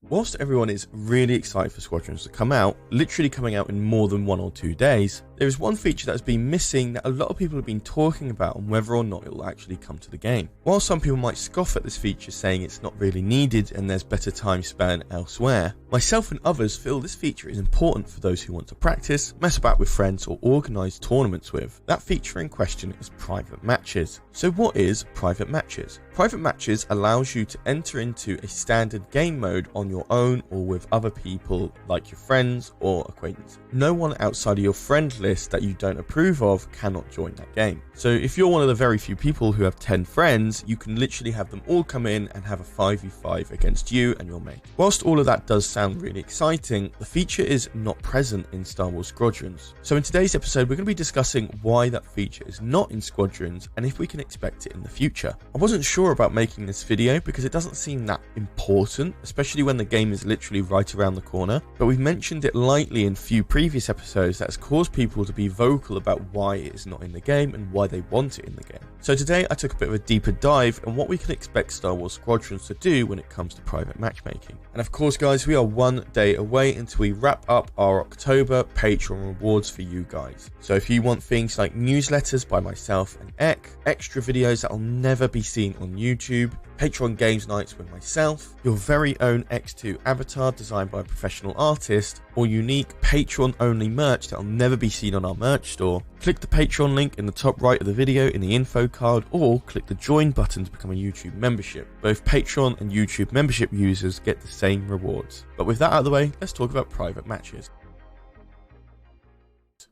Whilst everyone is really excited for Squadrons to come out, literally coming out in more than 1 or 2 days, there is one feature that has been missing that a lot of people have been talking about on whether or not it will actually come to the game. While some people might scoff at this feature saying it's not really needed and there's better time spent elsewhere, myself and others feel this feature is important for those who want to practice, mess about with friends or organise tournaments with. That feature in question is private matches. So what is private matches? Private matches allows you to enter into a standard game mode on your own or with other people like your friends or acquaintances. No one outside of your friend list that you don't approve of cannot join that game. So if you're one of the very few people who have 10 friends, you can literally have them all come in and have a 5v5 against you and your mate. Whilst all of that does sound really exciting, the feature is not present in Star Wars Squadrons. So in today's episode, we're going to be discussing why that feature is not in Squadrons and if we can expect it in the future. I wasn't sure about making this video because it doesn't seem that important, especially when the game is literally right around the corner, but we've mentioned it lightly in few previous episodes that has caused people to be vocal about why it is not in the game and why they want it in the game. So today I took a bit of a deeper dive on what we can expect Star Wars Squadrons to do when it comes to private matchmaking. And of course guys, we are 1 day away until we wrap up our October Patreon rewards for you guys. So if you want things like newsletters by myself and Eck, extra videos that will never be seen on YouTube, Patreon games nights with myself, your very own EcksToo avatar designed by a professional artist, or unique Patreon only merch that will never be seen on our merch store, click the Patreon link in the top right of the video in the info card, or click the join button to become a YouTube membership. Both Patreon and YouTube membership users get the same rewards. But with that out of the way, let's talk about private matches.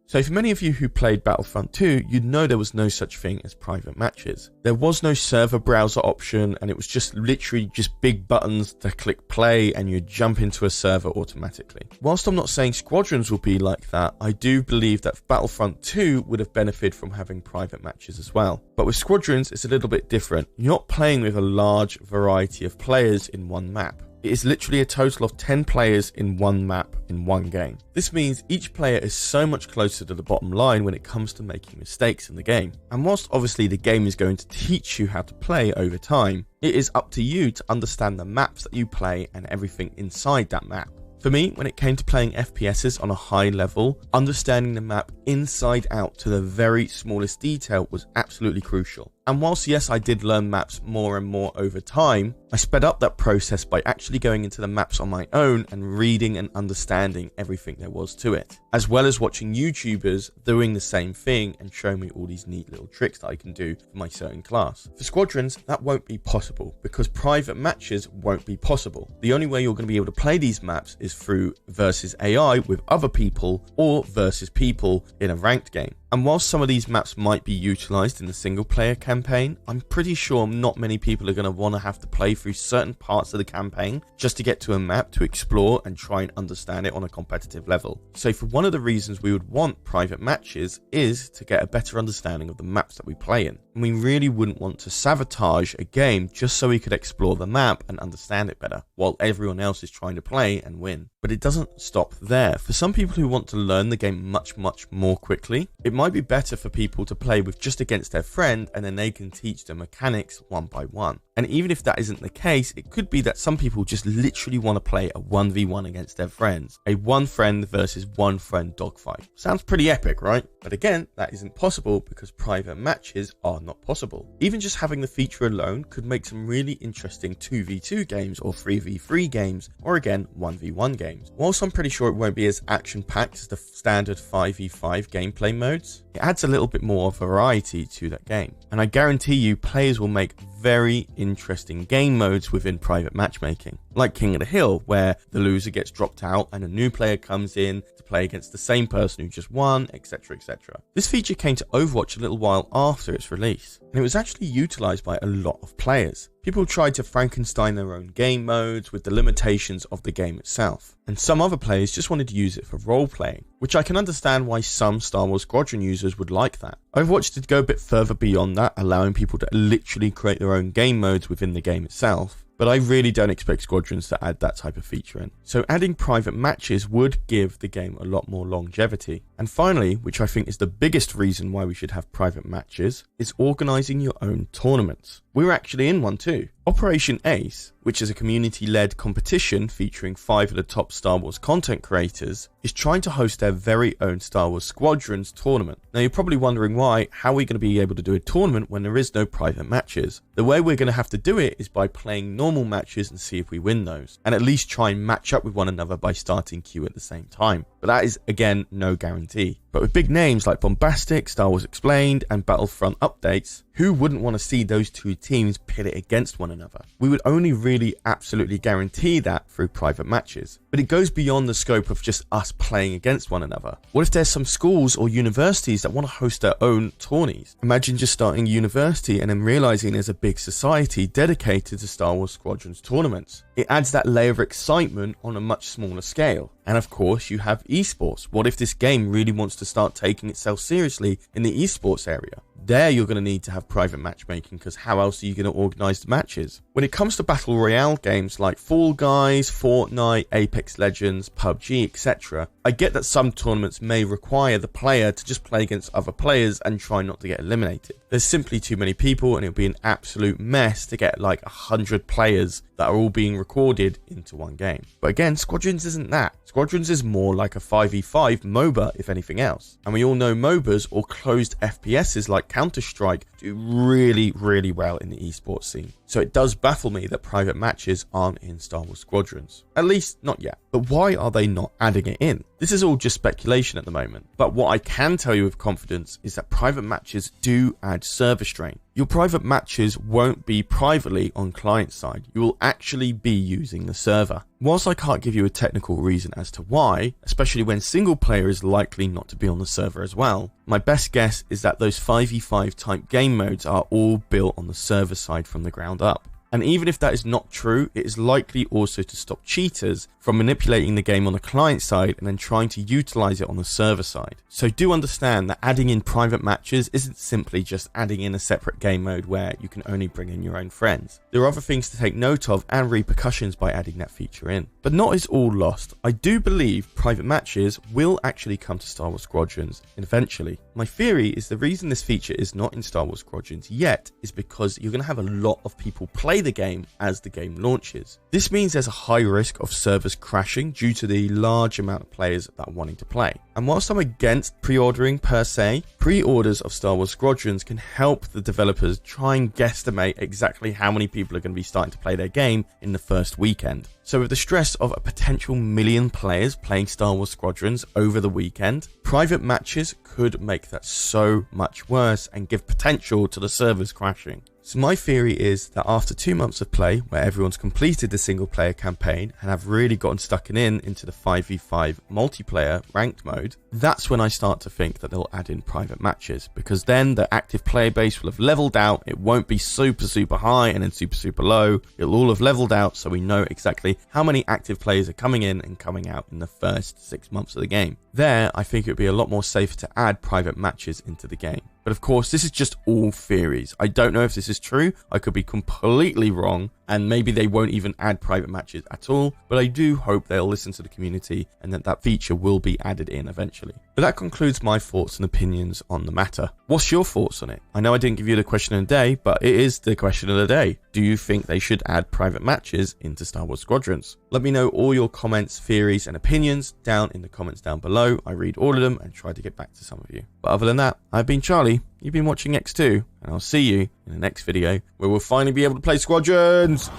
So for many of you who played Battlefront 2, you'd know there was no such thing as private matches. There was no server browser option, and it was just literally just big buttons to click play and you jump into a server automatically. Whilst I'm not saying Squadrons will be like that, I do believe that Battlefront 2 would have benefited from having private matches as well. But with Squadrons, it's a little bit different. You're not playing with a large variety of players in one map. It is literally a total of 10 players in one map in one game. This means each player is so much closer to the bottom line when it comes to making mistakes in the game. And whilst obviously the game is going to teach you how to play over time, it is up to you to understand the maps that you play and everything inside that map. For me, when it came to playing FPSs on a high level, understanding the map inside out to the very smallest detail was absolutely crucial. And whilst yes, I did learn maps more and more over time, I sped up that process by actually going into the maps on my own and reading and understanding everything there was to it, as well as watching YouTubers doing the same thing and showing me all these neat little tricks that I can do for my certain class. For Squadrons, that won't be possible because private matches won't be possible. The only way you're going to be able to play these maps is through versus AI with other people or versus people in a ranked game. And whilst some of these maps might be utilised in the single player campaign, I'm pretty sure not many people are going to want to have to play through certain parts of the campaign just to get to a map to explore and try and understand it on a competitive level. So for one of the reasons we would want private matches is to get a better understanding of the maps that we play in. And we really wouldn't want to sabotage a game just so we could explore the map and understand it better, while everyone else is trying to play and win. But it doesn't stop there. For some people who want to learn the game much more quickly, it might be better for people to play with just against their friend and then they can teach the mechanics one by one. And even if that isn't the case, it could be that some people just literally want to play a 1v1 against their friends. A one friend versus one friend dogfight. Sounds pretty epic, right? But again, that isn't possible because private matches are not possible. Even just having the feature alone could make some really interesting 2v2 games or 3v3 games, or again 1v1 games. Whilst I'm pretty sure it won't be as action-packed as the standard 5v5 gameplay modes, it adds a little bit more variety to that game. And I guarantee you players will make very interesting game modes within private matchmaking, like King of the Hill, where the loser gets dropped out and a new player comes in to play against the same person who just won, etc, etc. This feature came to Overwatch a little while after its release, and it was actually utilised by a lot of players. People tried to Frankenstein their own game modes with the limitations of the game itself, and some other players just wanted to use it for role-playing, which I can understand why some Star Wars Squadron users would like that. Overwatch did go a bit further beyond that, allowing people to literally create their own game modes within the game itself, but I really don't expect Squadrons to add that type of feature in. So adding private matches would give the game a lot more longevity. And finally, which I think is the biggest reason why we should have private matches, is organising your own tournaments. we're actually in one too. Operation Ace, which is a community-led competition featuring 5 of the top Star Wars content creators, is trying to host their very own Star Wars Squadrons tournament. Now you're probably wondering why, how are we going to be able to do a tournament when there is no private matches? The way we're going to have to do it is by playing normal matches and see if we win those, and at least try and match up with one another by starting queue at the same time. But that is, again, no guarantee. But with big names like Bombastic, Star Wars Explained, and Battlefront updates, who wouldn't want to see those two teams pit it against one another? We would only really absolutely guarantee that through private matches. But it goes beyond the scope of just us playing against one another. What if there's some schools or universities that want to host their own tourneys? Imagine just starting university and then realizing there's a big society dedicated to Star Wars Squadrons tournaments. It adds that layer of excitement on a much smaller scale. And of course, you have esports. What if this game really wants to start taking itself seriously in the esports area? There you're going to need to have private matchmaking, because how else are you going to organise the matches? When it comes to Battle Royale games like Fall Guys, Fortnite, Apex Legends, PUBG, etc., I get that some tournaments may require the player to just play against other players and try not to get eliminated. There's simply too many people and it'll be an absolute mess to get like 100 players that are all being recorded into one game. But again, Squadrons isn't that. Squadrons is more like a 5v5 MOBA if anything else. And we all know MOBAs or closed FPSs like Counter-Strike do really, really well in the esports scene. So it does baffle me that private matches aren't in Star Wars Squadrons. At least not yet. But why are they not adding it in? This is all just speculation at the moment. But what I can tell you with confidence is that private matches do add server strain. Your private matches won't be privately on client side. You will actually be using the server. Whilst I can't give you a technical reason as to why, especially when single player is likely not to be on the server as well, my best guess is that those 5v5 type game modes are all built on the server side from the ground up. And even if that is not true, it is likely also to stop cheaters from manipulating the game on the client side and then trying to utilize it on the server side. So do understand that adding in private matches isn't simply just adding in a separate game mode where you can only bring in your own friends. There are other things to take note of and repercussions by adding that feature in. But not is all lost. I do believe private matches will actually come to Star Wars Squadrons eventually. My theory is the reason this feature is not in Star Wars Squadrons yet is because you're going to have a lot of people play the game as the game launches. This means there's a high risk of servers crashing due to the large amount of players that are wanting to play. And whilst I'm against pre-ordering per se, pre-orders of Star Wars Squadrons can help the developers try and guesstimate exactly how many people are going to be starting to play their game in the first weekend. So with the stress of a potential 1 million players playing Star Wars Squadrons over the weekend, private matches could make that so much worse and give potential to the servers crashing. So my theory is that after 2 months of play, where everyone's completed the single player campaign and have really gotten stuck into the 5v5 multiplayer ranked mode, that's when I start to think that they'll add in private matches, because then the active player base will have leveled out. It won't be super high and then super low. It'll all have leveled out, so we know exactly how many active players are coming in and coming out in the first 6 months of the game. There, I think it would be a lot more safe to add private matches into the game. But of course, this is just all theories. I don't know if this is true. I could be completely wrong, and maybe they won't even add private matches at all. But I do hope they'll listen to the community and that that feature will be added in eventually. But that concludes my thoughts and opinions on the matter. What's your thoughts on it? I know I didn't give you the question of the day, but it is the question of the day. Do you think they should add private matches into Star Wars Squadrons? Let me know all your comments, theories, and opinions down in the comments down below. I read all of them and try to get back to some of you. But other than that, I've been Charlie. You've been watching EcksToo, and I'll see you in the next video where we'll finally be able to play Squadrons!